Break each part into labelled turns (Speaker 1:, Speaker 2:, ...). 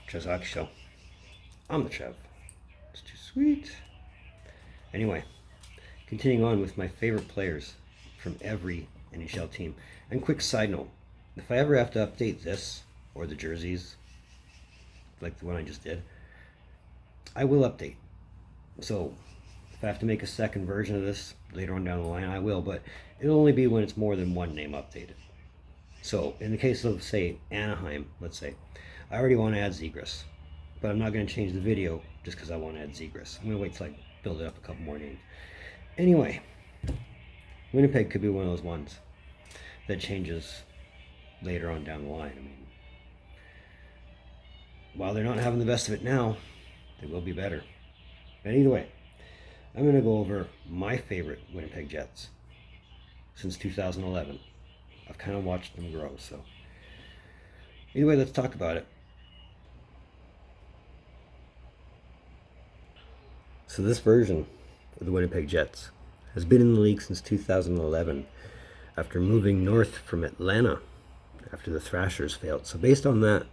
Speaker 1: Trevs Show. I'm the Trev. It's too sweet. Anyway, continuing on with my favorite players from every NHL team. And quick side note, if I ever have to update this or the jerseys, like the one I just did, I will update. So if I have to make a second version of this later on down the line, I will, but it'll only be when it's more than one name updated. So in the case of, say, Anaheim, let's say, I already want to add Zegras, but I'm not going to change the video just because I want to add Zegras. I'm going to wait till I build it up a couple more names. Anyway, Winnipeg could be one of those ones that changes later on down the line. I mean, while they're not having the best of it now, they will be better. But either way, I'm going to go over my favorite Winnipeg Jets since 2011. I've kind of watched them grow, so either way, let's talk about it. So this version of the Winnipeg Jets has been in the league since 2011 after moving north from Atlanta after the Thrashers failed. So based on that,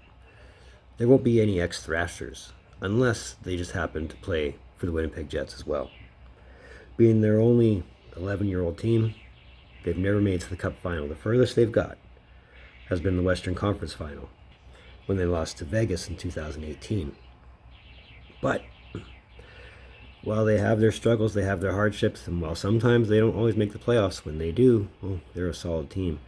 Speaker 1: there won't be any ex-Thrashers unless they just happen to play for the Winnipeg Jets as well. Being their only 11-year-old team, they've never made it to the Cup final. The furthest they've got has been the Western Conference final when they lost to Vegas in 2018. But while they have their struggles, they have their hardships, and while sometimes they don't always make the playoffs, when they do, well, they're a solid team.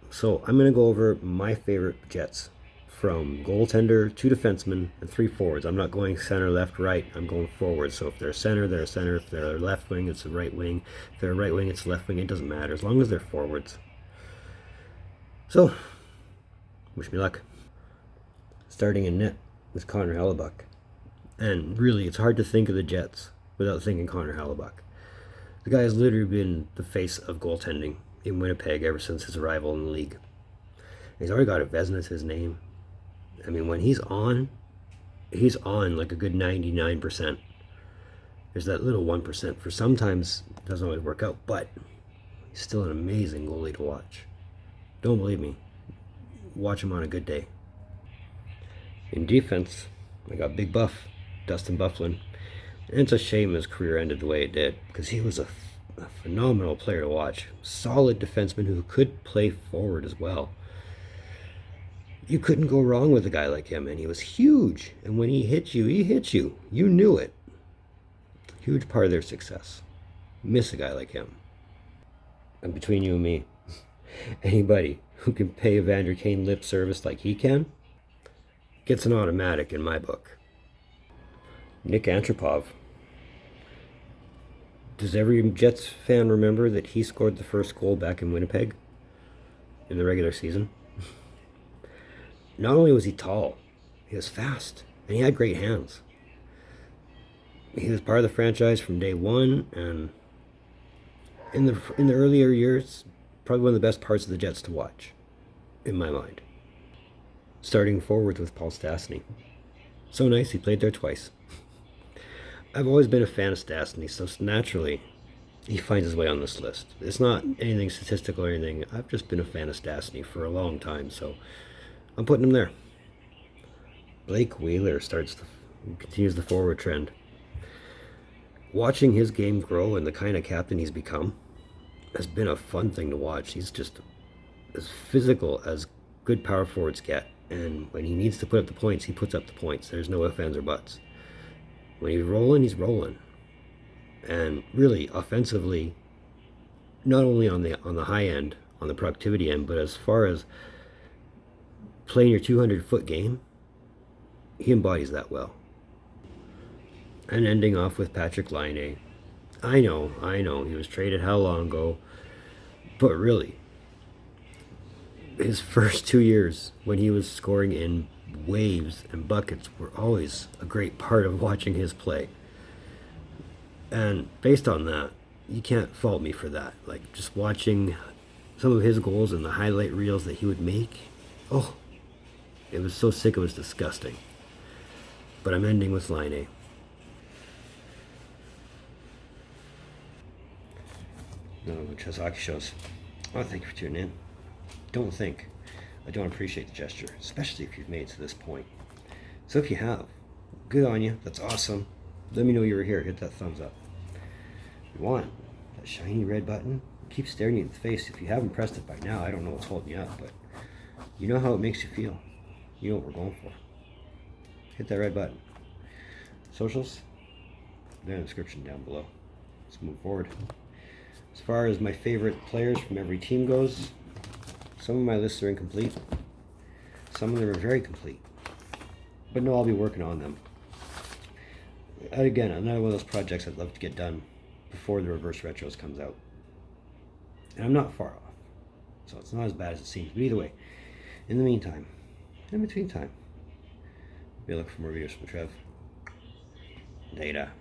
Speaker 1: So I'm going to go over my favorite Jets from goaltender, 2 defensemen, and 3 forwards. I'm not going center, left, right. I'm going forward. So if they're a center, they're a center. If they're a left wing, it's a right wing. If they're a right wing, it's a left wing. It doesn't matter as long as they're forwards. So, wish me luck. Starting in net with Conor Halabuck. And really, it's hard to think of the Jets without thinking Conor Halabuck. The guy has literally been the face of goaltending in Winnipeg ever since his arrival in the league. He's already got a Vezina to his name. I mean, when he's on like a good 99%. There's that little 1% for sometimes it doesn't always work out, but he's still an amazing goalie to watch. Don't believe me? Watch him on a good day. In defense, I got Big Buff, Dustin Bufflin. And it's a shame his career ended the way it did, because he was a phenomenal player to watch. Solid defenseman who could play forward as well. You couldn't go wrong with a guy like him, and he was huge. And when he hit you, he hit you. You knew it. Huge part of their success. Miss a guy like him. And between you and me, anybody who can pay Evander Kane lip service like he can gets an automatic in my book. Nick Antropov. Does every Jets fan remember that he scored the first goal back in Winnipeg in the regular season? Not only was he tall, he was fast, and he had great hands. He was part of the franchise from day one, and in the earlier years, probably one of the best parts of the Jets to watch, in my mind. Starting forward with Paul Stasny. So nice, he played there twice. I've always been a fan of Stasny, so naturally, he finds his way on this list. It's not anything statistical or anything. I've just been a fan of Stasny for a long time, so I'm putting him there. Blake Wheeler continues the forward trend. Watching his game grow and the kind of captain he's become has been a fun thing to watch. He's just as physical as good power forwards get. And when he needs to put up the points, he puts up the points. There's no ifs, ands, or buts. When he's rolling, he's rolling. And really, offensively, not only on the high end, on the productivity end, but as far as playing your 200-foot game, he embodies that well. And ending off with Patrik Laine. I know, he was traded how long ago, but really, his first 2 years when he was scoring in waves and buckets were always a great part of watching his play. And based on that, you can't fault me for that. Like, just watching some of his goals and the highlight reels that he would make, it was so sick it was disgusting. But I'm ending with Lione. No, Trevs Hockey Shows. I want to thank you for tuning in. Don't think. I don't appreciate the gesture, especially if you've made it to this point. So if you have, good on you. That's awesome. Let me know you were here. Hit that thumbs up. If you want that shiny red button, keep staring you in the face. If you haven't pressed it by now, I don't know what's holding you up, but you know how it makes you feel. You know what we're going for. Hit that red button. Socials, they're in the description down below. Let's move forward. As far as my favorite players from every team goes, some of my lists are incomplete. Some of them are very complete. But no, I'll be working on them. Again, another one of those projects I'd love to get done before the Reverse Retros comes out. And I'm not far off. So it's not as bad as it seems. But either way, in the meantime, in between time, be looking for more videos from Trev. Later.